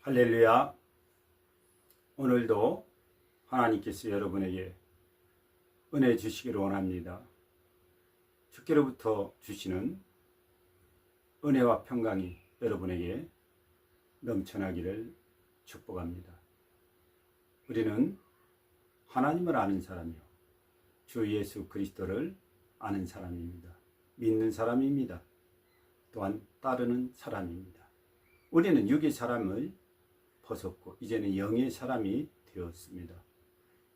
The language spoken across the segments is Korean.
할렐루야. 오늘도 하나님께서 여러분에게 은혜 주시기를 원합니다. 주께로부터 주시는 은혜와 평강이 여러분에게 넘쳐나기를 축복합니다. 우리는 하나님을 아는 사람이요, 주 예수 그리스도를 아는 사람입니다. 믿는 사람입니다. 또한 따르는 사람입니다. 우리는 육의 사람을 벗었고 이제는 영의 사람이 되었습니다.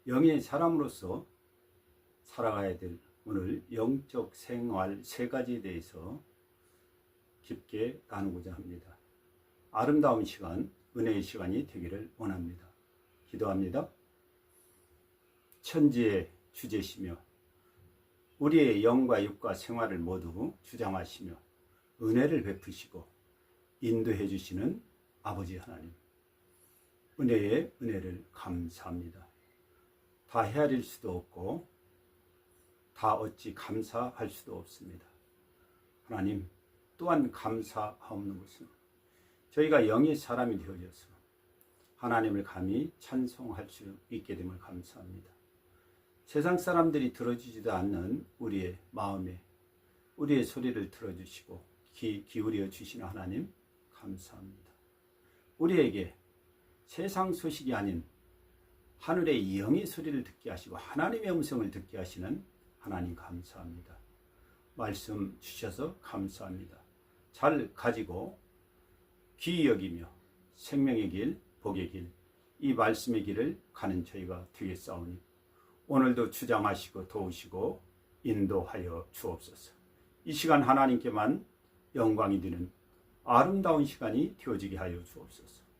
영의 사람으로서 살아가야 될 오늘 영적 생활 세 가지에 대해서 깊게 나누고자 합니다. 아름다운 시간, 은혜의 시간이 되기를 원합니다. 기도합니다. 천지의 주제시며 우리의 영과 육과 생활을 모두 주장하시며 은혜를 베푸시고 인도해 주시는 아버지 하나님, 은혜의 은혜를 감사합니다. 다 헤아릴 수도 없고 다 어찌 감사할 수도 없습니다. 하나님, 또한 감사하옵는 것은 저희가 영의 사람이 되어져서 하나님을 감히 찬송할 수 있게 됨을 감사합니다. 세상 사람들이 들어주지도 않는 우리의 마음에 우리의 소리를 들어주시고 귀 기울여 주시는 하나님 감사합니다. 우리에게 세상 소식이 아닌 하늘의 영의 소리를 듣게 하시고 하나님의 음성을 듣게 하시는 하나님 감사합니다. 말씀 주셔서 감사합니다. 잘 가지고 귀히 여기며 생명의 길, 복의 길, 이 말씀의 길을 가는 저희가 되겠사오니 오늘도 주장하시고 도우시고 인도하여 주옵소서. 이 시간 하나님께만 영광이 되는 아름다운 시간이 되어지게 하여 주옵소서.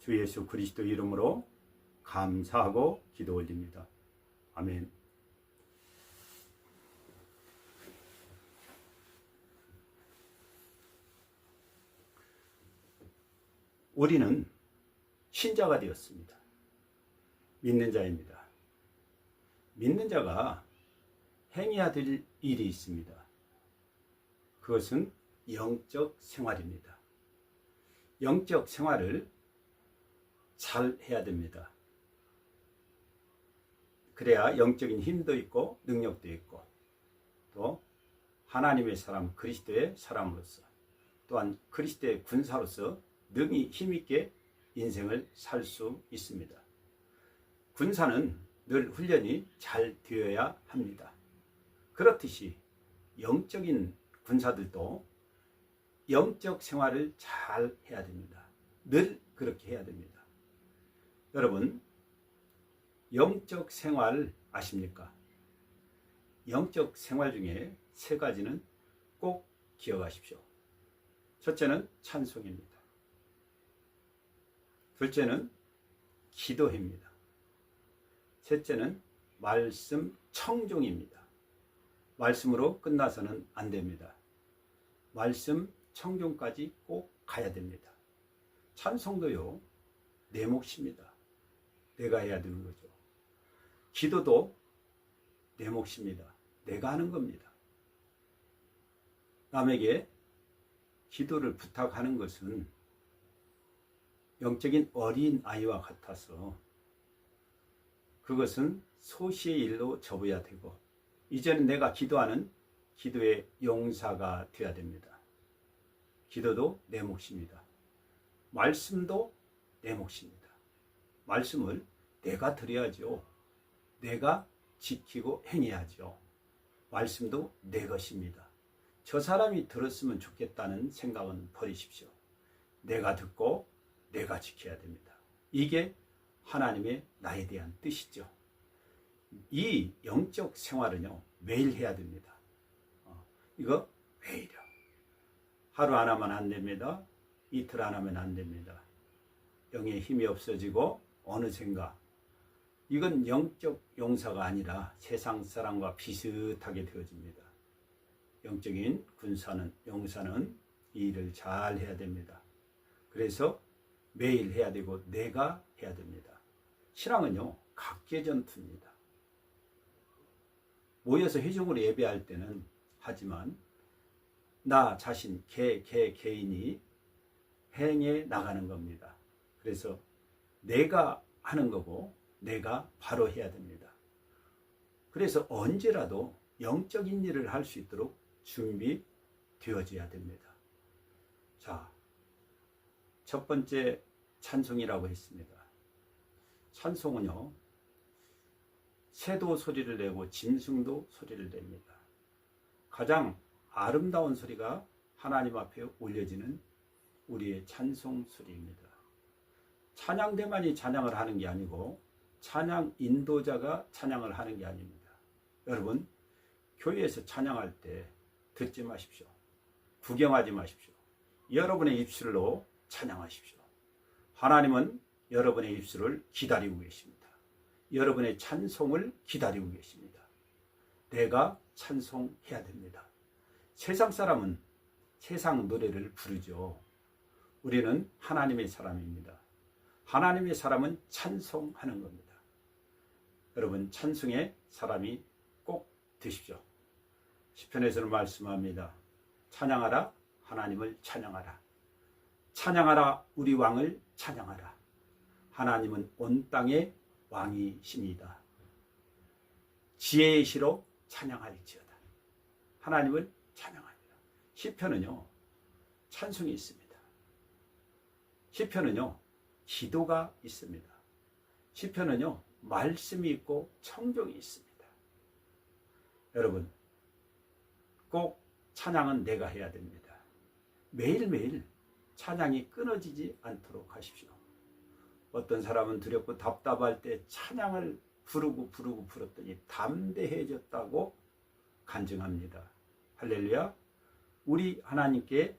주 예수 그리스도 이름으로 감사하고 기도 올립니다. 아멘. 우리는 신자가 되었습니다. 믿는 자입니다. 믿는 자가 행해야 될 일이 있습니다. 그것은 영적 생활입니다. 영적 생활을 잘 해야 됩니다. 그래야 영적인 힘도 있고 능력도 있고 또 하나님의 사람 그리스도의 사람으로서 또한 그리스도의 군사로서 능히 힘있게 인생을 살 수 있습니다. 군사는 늘 훈련이 잘 되어야 합니다. 그렇듯이 영적인 군사들도 영적 생활을 잘 해야 됩니다. 늘 그렇게 해야 됩니다. 여러분, 영적 생활 아십니까? 영적 생활 중에 세 가지는 꼭 기억하십시오. 첫째는 찬송입니다. 둘째는 기도입니다. 셋째는 말씀 청종입니다. 말씀으로 끝나서는 안 됩니다. 말씀 청종까지 꼭 가야 됩니다. 찬송도요, 내 몫입니다. 내가 해야 되는 거죠. 기도도 내 몫입니다. 내가 하는 겁니다. 남에게 기도를 부탁하는 것은 영적인 어린 아이와 같아서 그것은 소시의 일로 접어야 되고 이제는 내가 기도하는 기도의 용사가 되어야 됩니다. 기도도 내 몫입니다. 말씀도 내 몫입니다. 말씀을 내가 드려야죠. 내가 지키고 행해야죠. 말씀도 내 것입니다. 저 사람이 들었으면 좋겠다는 생각은 버리십시오. 내가 듣고 내가 지켜야 됩니다. 이게 하나님의 나에 대한 뜻이죠. 이 영적 생활은요, 매일 해야 됩니다. 이거 매일이요. 하루 안 하면 안 됩니다. 이틀 안 하면 안 됩니다. 영의 힘이 없어지고 어느샌가 이건 영적 용사가 아니라 세상 사람과 비슷하게 되어집니다. 영적인 군사는 용사는 이 일을 잘 해야 됩니다. 그래서 매일 해야 되고 내가 해야 됩니다. 신앙은요, 각계전투입니다. 모여서 회중으로 예배할 때는 하지만 나 자신 개인이 행해 나가는 겁니다. 그래서 내가 하는 거고 내가 바로 해야 됩니다. 그래서 언제라도 영적인 일을 할 수 있도록 준비되어져야 됩니다. 자, 첫 번째 찬송이라고 했습니다. 찬송은요, 새도 소리를 내고 짐승도 소리를 냅니다. 가장 아름다운 소리가 하나님 앞에 올려지는 우리의 찬송 소리입니다. 찬양대만이 찬양을 하는 게 아니고 찬양 인도자가 찬양을 하는 게 아닙니다. 여러분, 교회에서 찬양할 때 듣지 마십시오. 구경하지 마십시오. 여러분의 입술로 찬양하십시오. 하나님은 여러분의 입술을 기다리고 계십니다. 여러분의 찬송을 기다리고 계십니다. 내가 찬송해야 됩니다. 세상 사람은 세상 노래를 부르죠. 우리는 하나님의 사람입니다. 하나님의 사람은 찬송하는 겁니다. 여러분, 찬송의 사람이 꼭 되십시오. 시편에서는 말씀합니다. 찬양하라, 하나님을 찬양하라. 찬양하라, 우리 왕을 찬양하라. 하나님은 온 땅의 왕이십니다. 지혜의 시로 찬양할지어다. 하나님을 찬양합니다. 시편은요, 찬송이 있습니다. 시편은요, 기도가 있습니다. 시편은요, 말씀이 있고 청종이 있습니다. 여러분, 꼭 찬양은 내가 해야 됩니다. 매일매일 찬양이 끊어지지 않도록 하십시오. 어떤 사람은 두렵고 답답할 때 찬양을 부르더니 담대해졌다고 간증합니다. 할렐루야. 우리 하나님께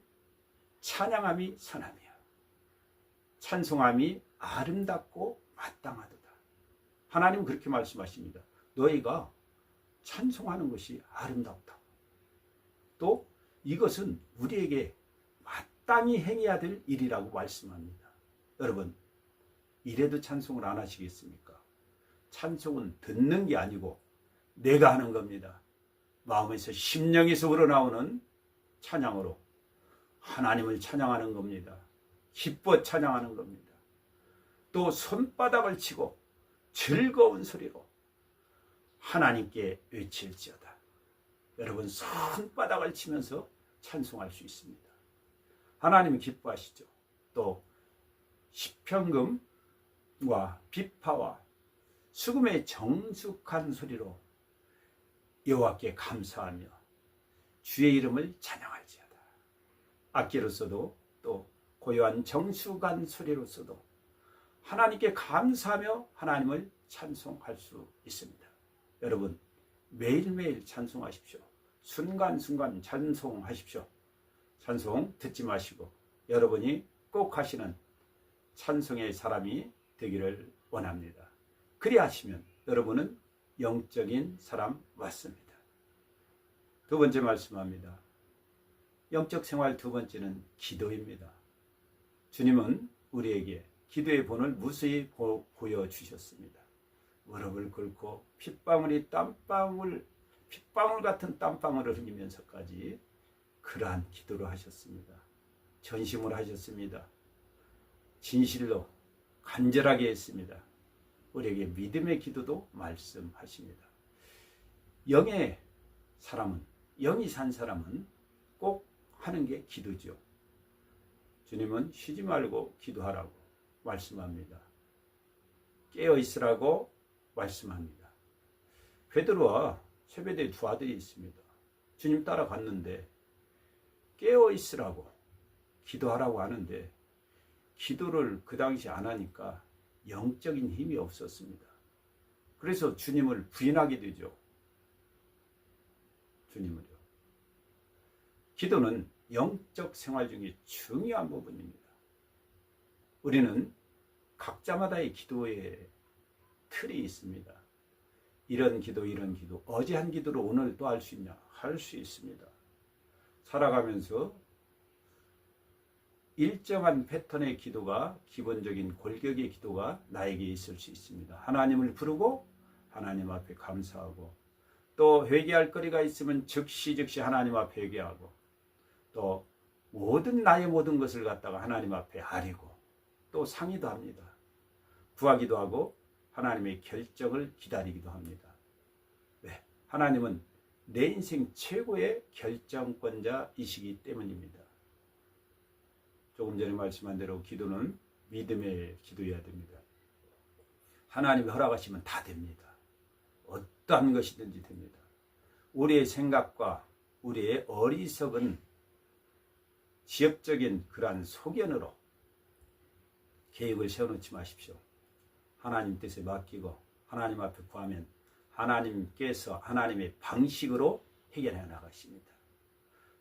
찬양함이 선하며 찬송함이 아름답고 마땅하도다. 하나님은 그렇게 말씀하십니다. 너희가 찬송하는 것이 아름답다. 또 이것은 우리에게 마땅히 행해야 될 일이라고 말씀합니다. 여러분, 이래도 찬송을 안 하시겠습니까? 찬송은 듣는 게 아니고 내가 하는 겁니다. 마음에서 심령에서 우러나오는 찬양으로 하나님을 찬양하는 겁니다. 기뻐 찬양하는 겁니다. 또 손바닥을 치고 즐거운 소리로 하나님께 외칠지어다. 여러분, 손바닥을 치면서 찬송할 수 있습니다. 하나님은 기뻐하시죠. 또 시편금과 비파와 수금의 정숙한 소리로 여호와께 감사하며 주의 이름을 찬양할지어다. 악기로서도 또 고요한 정숙한 소리로서도 하나님께 감사하며 하나님을 찬송할 수 있습니다. 여러분, 매일매일 찬송하십시오. 순간순간 찬송하십시오. 찬송 듣지 마시고 여러분이 꼭 하시는 찬송의 사람이 되기를 원합니다. 그리하시면 여러분은 영적인 사람 맞습니다. 두 번째 말씀합니다. 영적 생활 두 번째는 기도입니다. 주님은 우리에게 기도의 본을 무수히 보여주셨습니다. 무릎을 꿇고 핏방울 같은 땀방울을 흘리면서까지 그러한 기도를 하셨습니다. 전심을 하셨습니다. 진실로 간절하게 했습니다. 우리에게 믿음의 기도도 말씀하십니다. 영이 산 사람은 꼭 하는 게 기도죠. 주님은 쉬지 말고 기도하라고 말씀합니다. 깨어 있으라고 말씀합니다. 베드로와 세베대의 두 아들이 있습니다. 주님 따라갔는데 깨어 있으라고 기도하라고 하는데 기도를 그 당시 안 하니까 영적인 힘이 없었습니다. 그래서 주님을 부인하게 되죠. 주님을요. 기도는 영적 생활 중에 중요한 부분입니다. 우리는 각자마다의 기도의 틀이 있습니다. 이런 기도, 어제 한 기도를 오늘 또 할 수 있냐? 할 수 있습니다. 살아가면서 일정한 패턴의 기도가, 기본적인 골격의 기도가 나에게 있을 수 있습니다. 하나님을 부르고 하나님 앞에 감사하고, 또 회개할 거리가 있으면 즉시 하나님 앞에 회개하고, 또 나의 모든 것을 갖다가 하나님 앞에 아리고, 또 상의도 합니다. 구하기도 하고 하나님의 결정을 기다리기도 합니다. 왜? 하나님은 내 인생 최고의 결정권자이시기 때문입니다. 조금 전에 말씀한 대로 기도는 믿음의 기도해야 됩니다. 하나님이 허락하시면 다 됩니다. 어떠한 것이든지 됩니다. 우리의 생각과 우리의 어리석은 지엽적인 그러한 소견으로 계획을 세워놓지 마십시오. 하나님 뜻에 맡기고 하나님 앞에 구하면 하나님께서 하나님의 방식으로 해결해 나가십니다.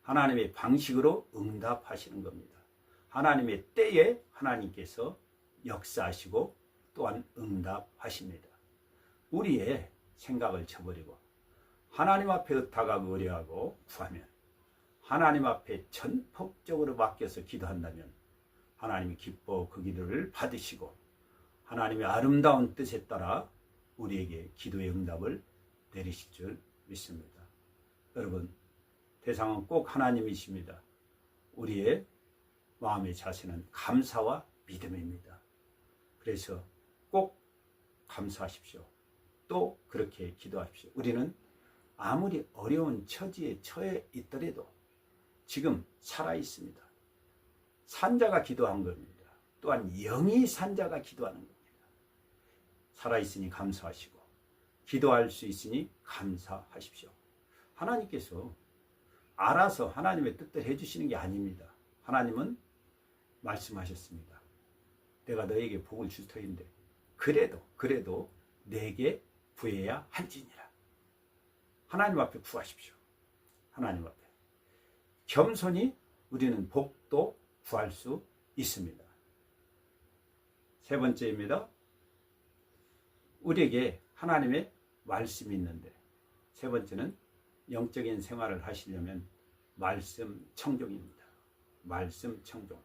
하나님의 방식으로 응답하시는 겁니다. 하나님의 때에 하나님께서 역사하시고 또한 응답하십니다. 우리의 생각을 쳐버리고 하나님 앞에 다가가고 의뢰하고 구하면 하나님 앞에 전폭적으로 맡겨서 기도한다면 하나님이 기뻐 그 기도를 받으시고 하나님의 아름다운 뜻에 따라 우리에게 기도의 응답을 내리실 줄 믿습니다. 여러분, 대상은 꼭 하나님이십니다. 우리의 마음의 자세는 감사와 믿음입니다. 그래서 꼭 감사하십시오. 또 그렇게 기도하십시오. 우리는 아무리 어려운 처지에 처해 있더라도 지금 살아 있습니다. 산자가 기도한 겁니다. 또한 영이 산자가 기도하는 겁니다. 살아 있으니 감사하시고 기도할 수 있으니 감사하십시오. 하나님께서 알아서 하나님의 뜻대로 해주시는 게 아닙니다. 하나님은 말씀하셨습니다. 내가 너에게 복을 줄 터인데 그래도 내게 구해야 할지니라. 하나님 앞에 구하십시오. 하나님 앞에 겸손히 우리는 복도 구할 수 있습니다. 세 번째입니다. 우리에게 하나님의 말씀이 있는데 세 번째는 영적인 생활을 하시려면 말씀 청종입니다. 말씀 청종.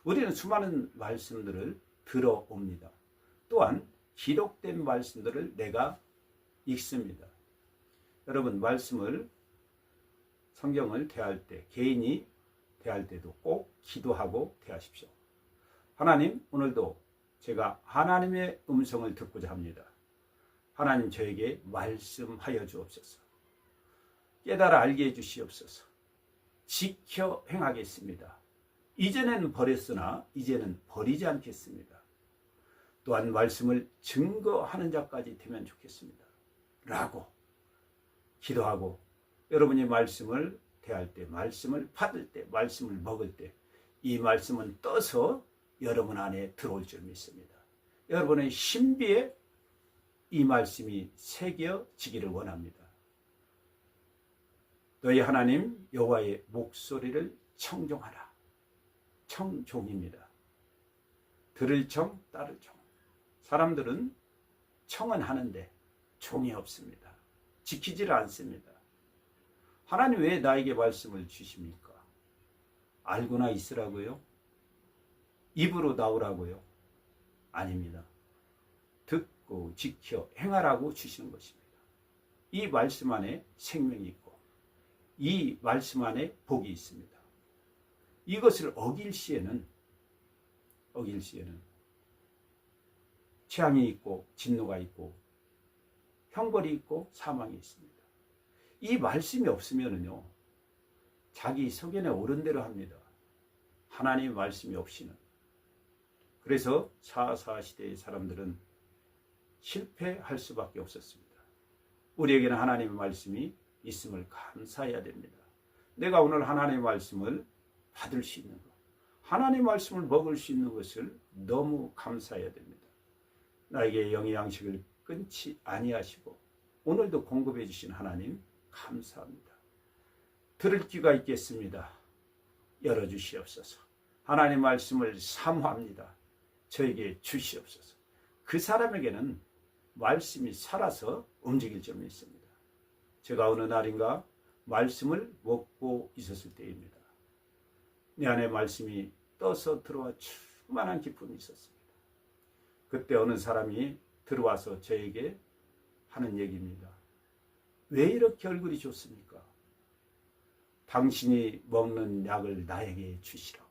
우리는 수많은 말씀들을 들어옵니다. 또한 기록된 말씀들을 내가 읽습니다. 여러분, 말씀을 성경을 대할 때 개인이 대할 때도 꼭 기도하고 대하십시오. 하나님, 오늘도 제가 하나님의 음성을 듣고자 합니다. 하나님, 저에게 말씀하여 주옵소서. 깨달아 알게 해주시옵소서. 지켜 행하겠습니다. 이전에는 버렸으나 이제는 버리지 않겠습니다. 또한 말씀을 증거하는 자까지 되면 좋겠습니다. 라고 기도하고 여러분이 말씀을 대할 때, 말씀을 받을 때, 말씀을 먹을 때 이 말씀은 떠서 여러분 안에 들어올 줄 믿습니다. 여러분의 신비에 이 말씀이 새겨지기를 원합니다. 너희 하나님 여호와의 목소리를 청종하라. 청종입니다. 들을 청, 따를 청. 사람들은 청은 하는데 종이 없습니다. 지키지를 않습니다. 하나님 왜 나에게 말씀을 주십니까? 알고나 있으라고요? 입으로 나오라고요? 아닙니다. 듣고 지켜 행하라고 주시는 것입니다. 이 말씀 안에 생명이 있고 이 말씀 안에 복이 있습니다. 이것을 어길 시에는 재앙이 있고 진노가 있고 형벌이 있고 사망이 있습니다. 이 말씀이 없으면요 자기 소견에 옳은 대로 합니다. 하나님의 말씀이 없이는. 그래서 사사시대의 사람들은 실패할 수밖에 없었습니다. 우리에게는 하나님의 말씀이 있음을 감사해야 됩니다. 내가 오늘 하나님의 말씀을 받을 수 있는 것, 하나님의 말씀을 먹을 수 있는 것을 너무 감사해야 됩니다. 나에게 영의 양식을 끊지 아니하시고 오늘도 공급해 주신 하나님 감사합니다. 들을 귀가 있겠습니다. 열어주시옵소서. 하나님 말씀을 사모합니다. 저에게 주시옵소서. 그 사람에게는 말씀이 살아서 움직일 줄 믿습니다. 제가 어느 날인가 말씀을 먹고 있었을 때입니다. 내 안에 말씀이 떠서 들어와 충만한 기쁨이 있었습니다. 그때 어느 사람이 들어와서 저에게 하는 얘기입니다. 왜 이렇게 얼굴이 좋습니까? 당신이 먹는 약을 나에게 주시라고.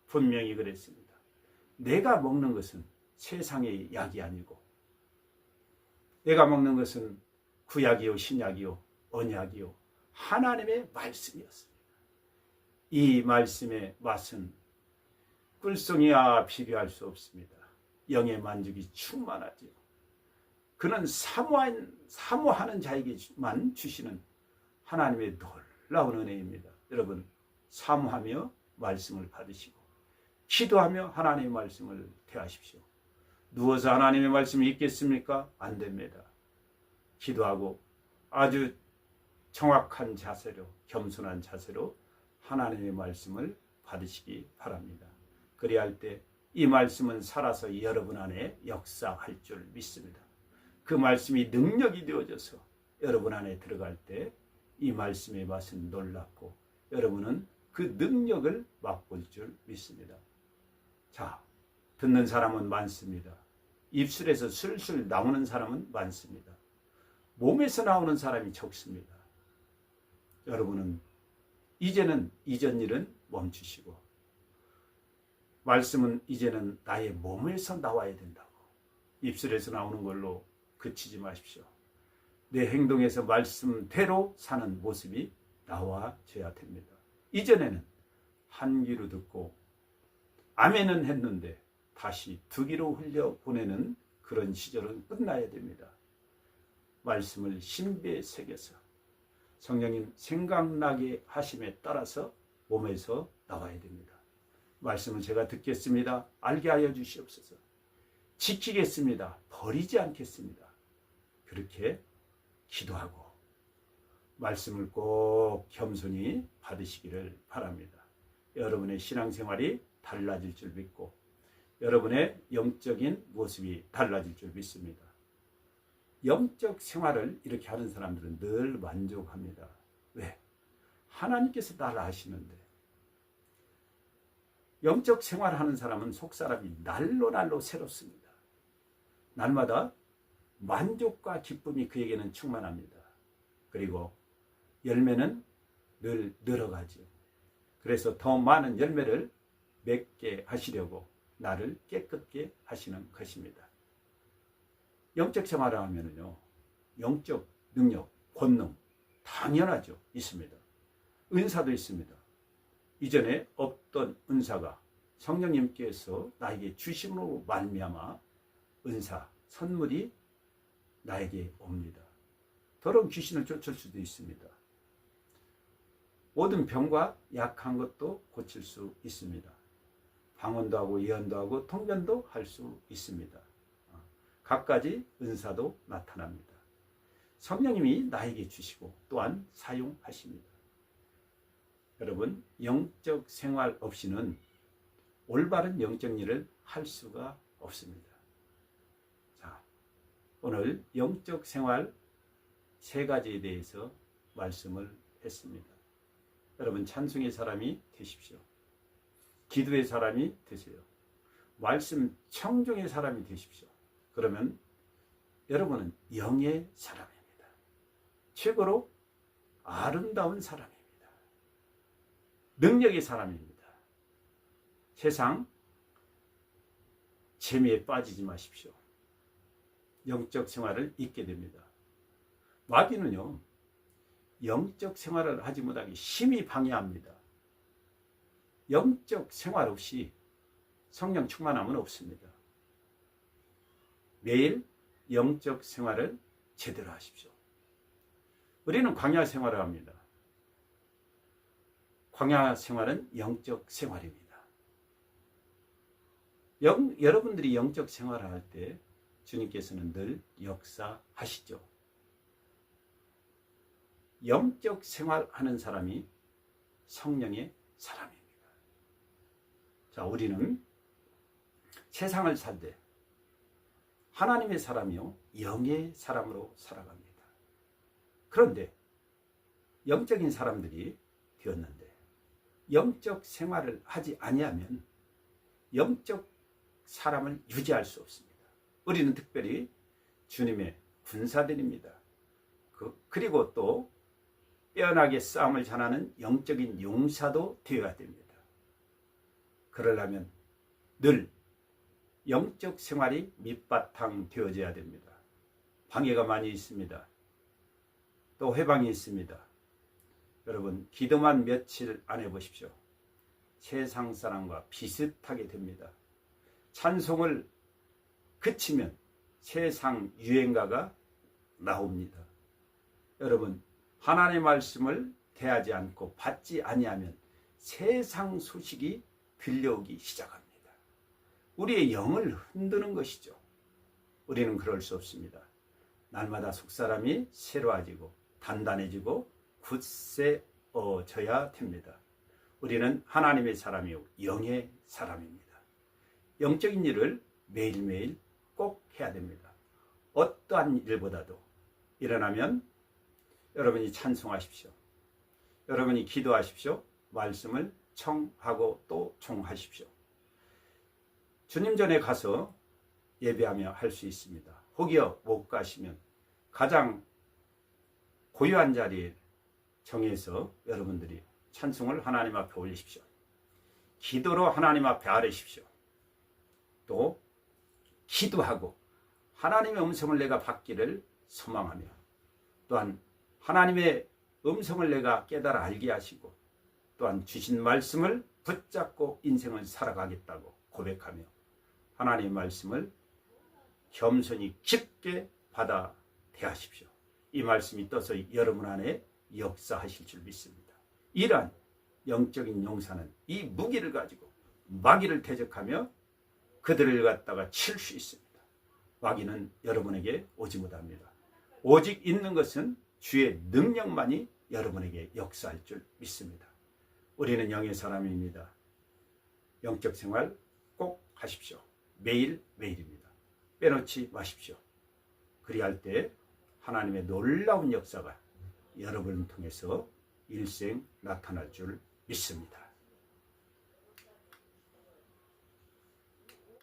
분명히 그랬습니다. 내가 먹는 것은 세상의 약이 아니고 내가 먹는 것은 구약이요 신약이요 언약이요 하나님의 말씀이었습니다. 이 말씀의 맛은 꿀송이와 비교할 수 없습니다. 영의 만족이 충만하지요. 그는 사모하는 자에게만 주시는 하나님의 놀라운 은혜입니다. 여러분, 사모하며 말씀을 받으시고 기도하며 하나님의 말씀을 대하십시오. 누워서 하나님의 말씀을 읽겠습니까? 안 됩니다. 기도하고 아주 정확한 자세로, 겸손한 자세로 하나님의 말씀을 받으시기 바랍니다. 그래야 할 때 이 말씀은 살아서 여러분 안에 역사할 줄 믿습니다. 그 말씀이 능력이 되어져서 여러분 안에 들어갈 때 이 말씀의 맛은 놀랍고 여러분은 그 능력을 맛볼 줄 믿습니다. 자, 듣는 사람은 많습니다. 입술에서 술술 나오는 사람은 많습니다. 몸에서 나오는 사람이 적습니다. 여러분은 이제는 이전 일은 멈추시고 말씀은 이제는 나의 몸에서 나와야 된다고 입술에서 나오는 걸로 그치지 마십시오. 내 행동에서 말씀대로 사는 모습이 나와줘야 됩니다. 이전에는 한 귀로 듣고 아멘은 했는데 다시 두 귀로 흘려보내는 그런 시절은 끝나야 됩니다. 말씀을 신비에 새겨서 성령님 생각나게 하심에 따라서 몸에서 나와야 됩니다. 말씀을 제가 듣겠습니다. 알게 하여 주시옵소서. 지키겠습니다. 버리지 않겠습니다. 그렇게 기도하고 말씀을 꼭 겸손히 받으시기를 바랍니다. 여러분의 신앙생활이 달라질 줄 믿고 여러분의 영적인 모습이 달라질 줄 믿습니다. 영적 생활을 이렇게 하는 사람들은 늘 만족합니다. 왜? 하나님께서 나를 아시는데. 영적 생활하는 사람은 속사람이 날로 새롭습니다. 날마다 만족과 기쁨이 그에게는 충만합니다. 그리고 열매는 늘 늘어가죠. 그래서 더 많은 열매를 맺게 하시려고 나를 깨끗게 하시는 것입니다. 영적 생활을 하면요, 영적 능력, 권능 당연하죠. 있습니다. 은사도 있습니다. 이전에 없던 은사가 성령님께서 나에게 주심으로 말미암아 은사, 선물이 나에게 옵니다. 더러운 귀신을 쫓을 수도 있습니다. 모든 병과 약한 것도 고칠 수 있습니다. 방언도 하고 예언도 하고 통변도 할 수 있습니다. 갖가지 은사도 나타납니다. 성령님이 나에게 주시고 또한 사용하십니다. 여러분, 영적 생활 없이는 올바른 영적 일을 할 수가 없습니다. 자, 오늘 영적 생활 세 가지에 대해서 말씀을 했습니다. 여러분, 찬송의 사람이 되십시오. 기도의 사람이 되세요. 말씀 청종의 사람이 되십시오. 그러면 여러분은 영의 사람입니다. 최고로 아름다운 사람입니다. 능력의 사람입니다. 세상 재미에 빠지지 마십시오. 영적 생활을 잊게 됩니다. 마귀는요, 영적 생활을 하지 못하게 심히 방해합니다. 영적 생활 없이 성령 충만함은 없습니다. 매일 영적 생활을 제대로 하십시오. 우리는 광야 생활을 합니다. 광야 생활은 영적 생활입니다. 여러분들이 영적 생활을 할 때 주님께서는 늘 역사하시죠. 영적 생활하는 사람이 성령의 사람입니다. 자, 우리는 세상을 살 때 하나님의 사람이요, 영의 사람으로 살아갑니다. 그런데 영적인 사람들이 되었는데 영적 생활을 하지 아니하면 영적 사람을 유지할 수 없습니다. 우리는 특별히 주님의 군사들입니다. 그리고 또 빼어나게 싸움을 잘하는 영적인 용사도 되어야 됩니다. 그러려면 늘 영적 생활이 밑바탕 되어져야 됩니다. 방해가 많이 있습니다. 또 회방이 있습니다. 여러분, 기도만 며칠 안 해보십시오. 세상 사람과 비슷하게 됩니다. 찬송을 그치면 세상 유행가가 나옵니다. 여러분, 하나님의 말씀을 대하지 않고 받지 아니하면 세상 소식이 들려오기 시작합니다. 우리의 영을 흔드는 것이죠. 우리는 그럴 수 없습니다. 날마다 속사람이 새로워지고 단단해지고 굳세어져야 됩니다. 우리는 하나님의 사람이요 영의 사람입니다. 영적인 일을 매일매일 꼭 해야 됩니다. 어떠한 일보다도 일어나면 여러분이 찬송하십시오. 여러분이 기도하십시오. 말씀을 청하고 또 총하십시오. 주님 전에 가서 예배하며 할 수 있습니다. 혹여 못 가시면 가장 고요한 자리에 정해서 여러분들이 찬송을 하나님 앞에 올리십시오. 기도로 하나님 앞에 아뢰십시오. 또 기도하고 하나님의 음성을 내가 받기를 소망하며 또한 하나님의 음성을 내가 깨달아 알게 하시고 또한 주신 말씀을 붙잡고 인생을 살아가겠다고 고백하며 하나님의 말씀을 겸손히 깊게 받아 대하십시오. 이 말씀이 떠서 여러분 안에 역사하실 줄 믿습니다. 이러한 영적인 용사는 이 무기를 가지고 마귀를 대적하며 그들을 갖다가 칠 수 있습니다. 마귀는 여러분에게 오지 못합니다. 오직 있는 것은 주의 능력만이 여러분에게 역사할 줄 믿습니다. 우리는 영의 사람입니다. 영적 생활 꼭 하십시오. 매일매일입니다. 빼놓지 마십시오. 그리할 때 하나님의 놀라운 역사가 여러분을 통해서 일생 나타날 줄 믿습니다.